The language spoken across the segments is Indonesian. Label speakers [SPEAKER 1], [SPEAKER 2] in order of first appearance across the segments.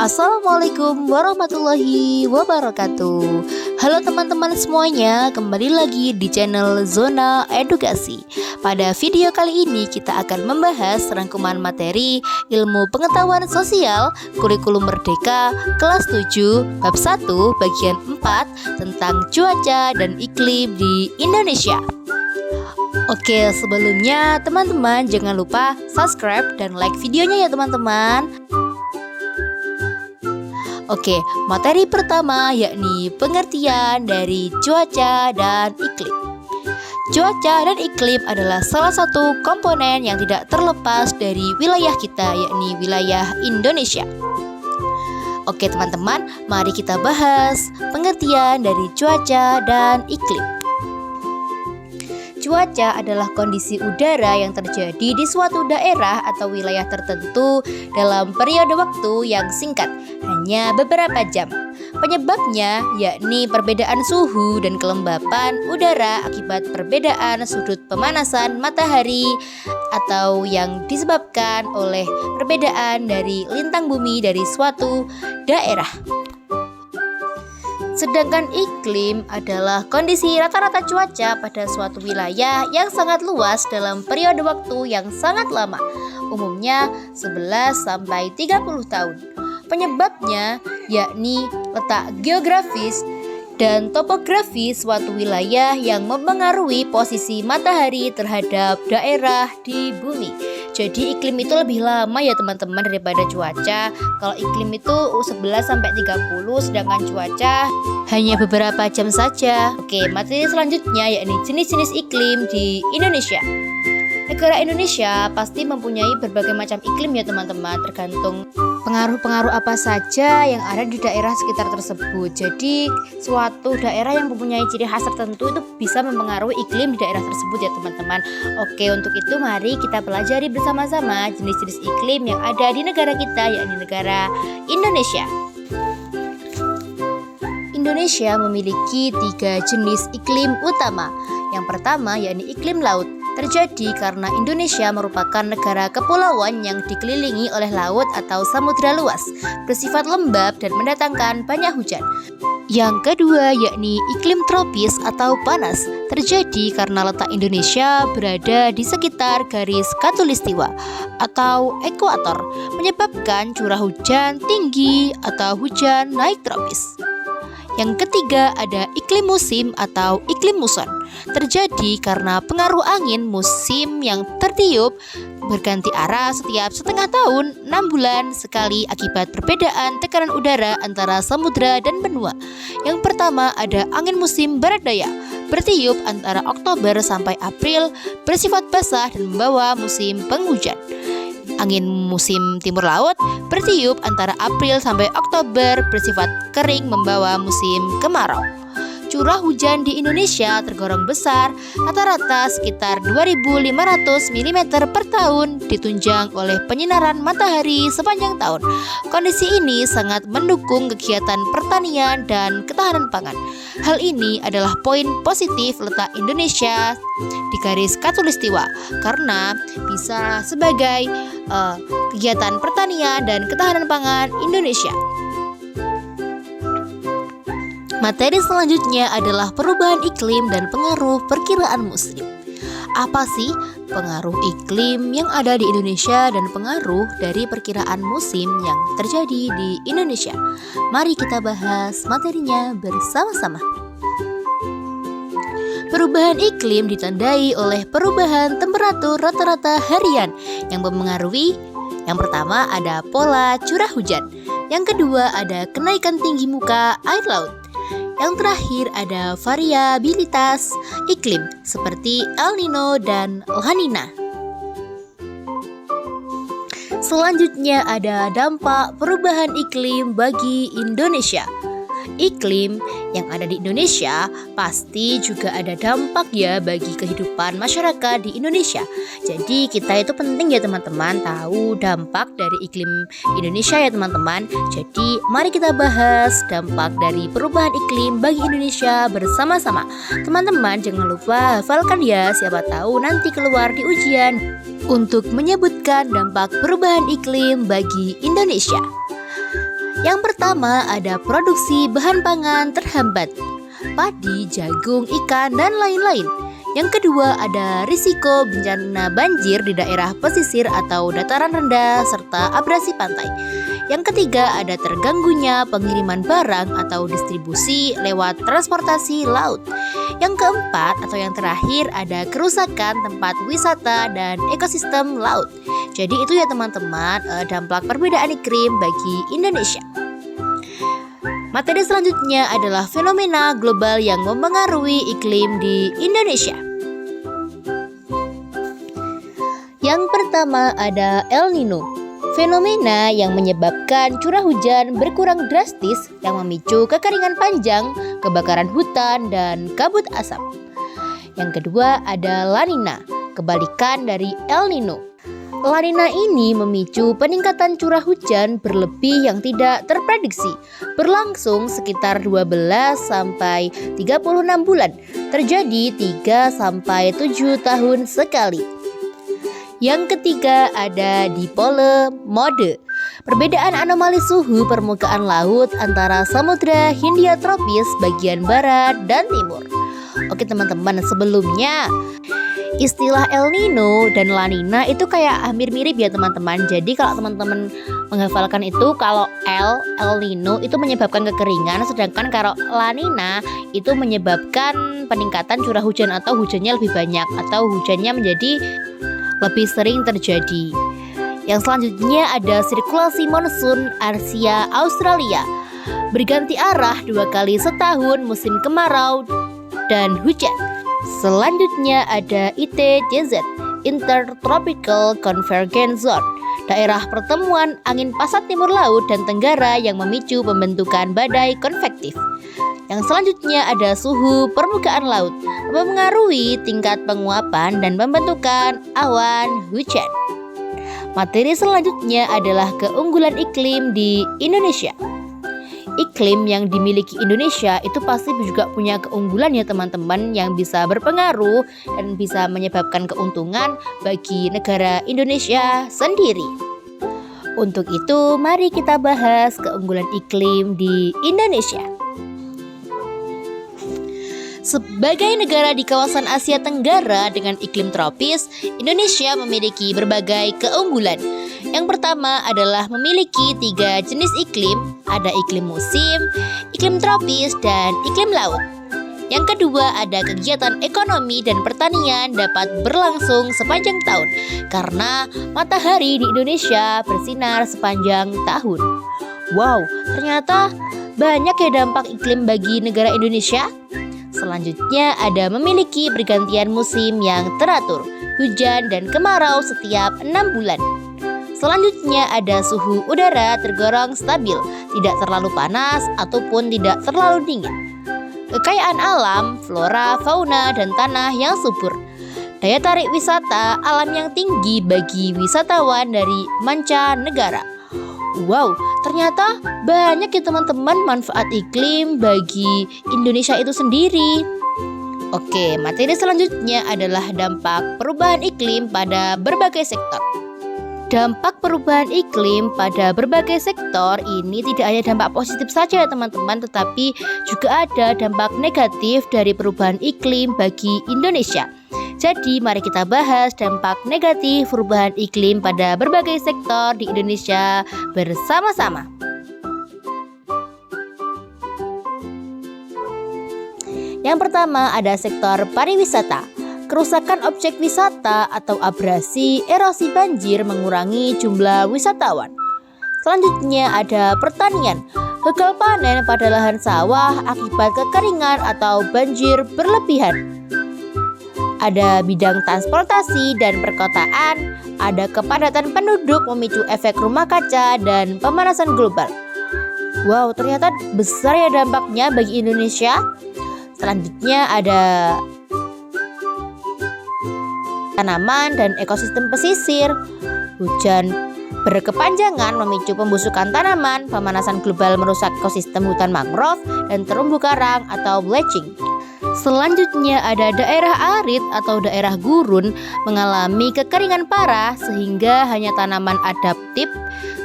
[SPEAKER 1] Assalamualaikum warahmatullahi wabarakatuh. Halo teman-teman semuanya, kembali lagi di channel Zona Edukasi. Pada video kali ini kita akan membahas rangkuman materi ilmu pengetahuan sosial kurikulum merdeka kelas 7 bab 1 bagian 4 tentang cuaca dan iklim di Indonesia. Oke, sebelumnya teman-teman jangan lupa subscribe dan like videonya ya teman-teman. Oke, materi pertama yakni pengertian dari cuaca dan iklim. Cuaca dan iklim adalah salah satu komponen yang tidak terlepas dari wilayah kita, yakni wilayah Indonesia. Oke teman-teman, mari kita bahas pengertian dari cuaca dan iklim. Cuaca adalah kondisi udara yang terjadi di suatu daerah atau wilayah tertentu dalam periode waktu yang singkat, hanya beberapa jam. Penyebabnya yakni perbedaan suhu dan kelembapan udara akibat perbedaan sudut pemanasan matahari atau yang disebabkan oleh perbedaan dari lintang bumi dari suatu daerah. Sedangkan iklim adalah kondisi rata-rata cuaca pada suatu wilayah yang sangat luas dalam periode waktu yang sangat lama, umumnya 11 sampai 30 tahun. Penyebabnya yakni letak geografis dan topografi suatu wilayah yang mempengaruhi posisi matahari terhadap daerah di bumi. Jadi iklim itu lebih lama ya teman-teman daripada cuaca. Kalau iklim itu 11 sampai 30, sedangkan cuaca hanya beberapa jam saja. Oke, materi selanjutnya yakni jenis-jenis iklim di Indonesia. Negara Indonesia pasti mempunyai berbagai macam iklim ya teman-teman, tergantung pengaruh-pengaruh apa saja yang ada di daerah sekitar tersebut. Jadi suatu daerah yang mempunyai ciri khas tertentu itu bisa mempengaruhi iklim di daerah tersebut ya teman-teman. Oke, untuk itu mari kita pelajari bersama-sama jenis-jenis iklim yang ada di negara kita, yakni negara Indonesia. Indonesia memiliki 3 jenis iklim utama. Yang pertama yakni iklim laut. Terjadi karena Indonesia merupakan negara kepulauan yang dikelilingi oleh laut atau samudra luas, bersifat lembab dan mendatangkan banyak hujan. Yang kedua yakni iklim tropis atau panas. Terjadi karena letak Indonesia berada di sekitar garis khatulistiwa atau ekuator, menyebabkan curah hujan tinggi atau hujan naik tropis. Yang ketiga ada iklim musim atau iklim muson. Terjadi karena pengaruh angin musim yang tertiup berganti arah setiap setengah tahun 6 bulan sekali akibat perbedaan tekanan udara antara samudra dan benua. Yang pertama ada angin musim barat daya, bertiup antara Oktober sampai April, bersifat basah dan membawa musim penghujan. Angin musim timur laut bertiup antara April sampai Oktober, bersifat kering membawa musim kemarau. Curah hujan di Indonesia tergolong besar, rata-rata sekitar 2.500 mm per tahun, ditunjang oleh penyinaran matahari sepanjang tahun. Kondisi ini sangat mendukung kegiatan pertanian dan ketahanan pangan. Hal ini adalah poin positif letak Indonesia di garis khatulistiwa karena bisa sebagai kegiatan pertanian dan ketahanan pangan Indonesia. Materi selanjutnya adalah perubahan iklim dan pengaruh perkiraan musim. Apa sih pengaruh iklim yang ada di Indonesia dan pengaruh dari perkiraan musim yang terjadi di Indonesia? Mari kita bahas materinya bersama-sama. Perubahan iklim ditandai oleh perubahan temperatur rata-rata harian yang mempengaruhi. Yang pertama ada pola curah hujan. Yang kedua ada kenaikan tinggi muka air laut. Yang terakhir ada variabilitas iklim seperti El Nino dan La Nina. Selanjutnya ada dampak perubahan iklim bagi Indonesia. Iklim yang ada di Indonesia pasti juga ada dampak ya bagi kehidupan masyarakat di Indonesia. Jadi kita itu penting ya teman-teman tahu dampak dari iklim Indonesia ya teman-teman. Jadi mari kita bahas dampak dari perubahan iklim bagi Indonesia bersama-sama. Teman-teman jangan lupa hafalkan ya, siapa tahu nanti keluar di ujian untuk menyebutkan dampak perubahan iklim bagi Indonesia. Yang pertama ada produksi bahan pangan terhambat, padi, jagung, ikan, dan lain-lain. Yang kedua ada risiko bencana banjir di daerah pesisir atau dataran rendah serta abrasi pantai. Yang ketiga ada terganggunya pengiriman barang atau distribusi lewat transportasi laut. Yang keempat atau yang terakhir ada kerusakan tempat wisata dan ekosistem laut. Jadi itu ya teman-teman dampak perbedaan iklim bagi Indonesia. Materi selanjutnya adalah fenomena global yang mempengaruhi iklim di Indonesia. Yang pertama ada El Nino, fenomena yang menyebabkan curah hujan berkurang drastis yang memicu kekeringan panjang, kebakaran hutan, dan kabut asap. Yang kedua ada La Nina, kebalikan dari El Nino. La Nina ini memicu peningkatan curah hujan berlebih yang tidak terprediksi, berlangsung sekitar 12 sampai 36 bulan, terjadi 3 sampai 7 tahun sekali. Yang ketiga ada dipole mode, perbedaan anomali suhu permukaan laut antara Samudra Hindia tropis bagian barat dan timur. Oke teman-teman, sebelumnya istilah El Nino dan La Nina itu kayak hampir mirip ya teman-teman. Jadi kalau teman-teman menghafalkan itu, kalau El Nino itu menyebabkan kekeringan, sedangkan kalau La Nina itu menyebabkan peningkatan curah hujan atau hujannya lebih banyak atau hujannya menjadi lebih sering terjadi. Yang selanjutnya ada sirkulasi monsun Asia Australia, berganti arah 2 kali setahun musim kemarau dan hujan. Selanjutnya ada ITCZ, Intertropical Convergence Zone, daerah pertemuan angin pasat timur laut dan tenggara yang memicu pembentukan badai konvektif. Yang selanjutnya ada suhu permukaan laut, mempengaruhi tingkat penguapan dan pembentukan awan hujan. Materi selanjutnya adalah keunggulan iklim di Indonesia. Iklim yang dimiliki Indonesia itu pasti juga punya keunggulan ya teman-teman, yang bisa berpengaruh dan bisa menyebabkan keuntungan bagi negara Indonesia sendiri. Untuk itu mari kita bahas keunggulan iklim di Indonesia. Sebagai negara di kawasan Asia Tenggara dengan iklim tropis, Indonesia memiliki berbagai keunggulan. Yang pertama adalah memiliki 3 jenis iklim, ada iklim musim, iklim tropis, dan iklim laut. Yang kedua ada kegiatan ekonomi dan pertanian dapat berlangsung sepanjang tahun karena matahari di Indonesia bersinar sepanjang tahun. Wow, ternyata banyak ya dampak iklim bagi negara Indonesia. Selanjutnya ada memiliki pergantian musim yang teratur, hujan dan kemarau setiap 6 bulan. Selanjutnya ada suhu udara tergolong stabil, tidak terlalu panas ataupun tidak terlalu dingin. Kekayaan alam, flora, fauna, dan tanah yang subur. Daya tarik wisata alam yang tinggi bagi wisatawan dari mancanegara. Wow, ternyata banyak ya teman-teman manfaat iklim bagi Indonesia itu sendiri. Oke, materi selanjutnya adalah dampak perubahan iklim pada berbagai sektor. Dampak perubahan iklim pada berbagai sektor ini tidak hanya dampak positif saja ya teman-teman, tetapi juga ada dampak negatif dari perubahan iklim bagi Indonesia. Jadi mari kita bahas dampak negatif perubahan iklim pada berbagai sektor di Indonesia bersama-sama. Yang pertama ada sektor pariwisata. Kerusakan objek wisata atau abrasi, erosi banjir mengurangi jumlah wisatawan. Selanjutnya ada pertanian. Gagal panen pada lahan sawah akibat kekeringan atau banjir berlebihan. Ada bidang transportasi dan perkotaan, ada kepadatan penduduk memicu efek rumah kaca dan pemanasan global. Wow, ternyata besar ya dampaknya bagi Indonesia. Selanjutnya ada tanaman dan ekosistem pesisir. Hujan berkepanjangan memicu pembusukan tanaman, pemanasan global merusak ekosistem hutan mangrove dan terumbu karang atau bleaching. Selanjutnya ada daerah arid atau daerah gurun mengalami kekeringan parah sehingga hanya tanaman adaptif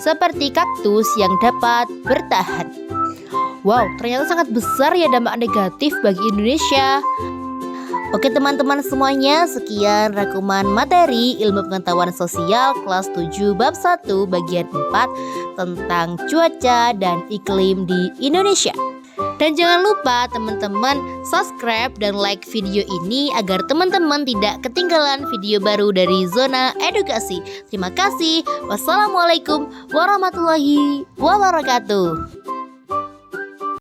[SPEAKER 1] seperti kaktus yang dapat bertahan. Wow, ternyata sangat besar ya dampak negatif bagi Indonesia. Oke teman-teman semuanya, sekian rangkuman materi ilmu pengetahuan sosial kelas 7 bab 1 bagian 4 tentang cuaca dan iklim di Indonesia. Dan jangan lupa teman-teman subscribe dan like video ini agar teman-teman tidak ketinggalan video baru dari Zona Edukasi. Terima kasih. Wassalamualaikum warahmatullahi wabarakatuh.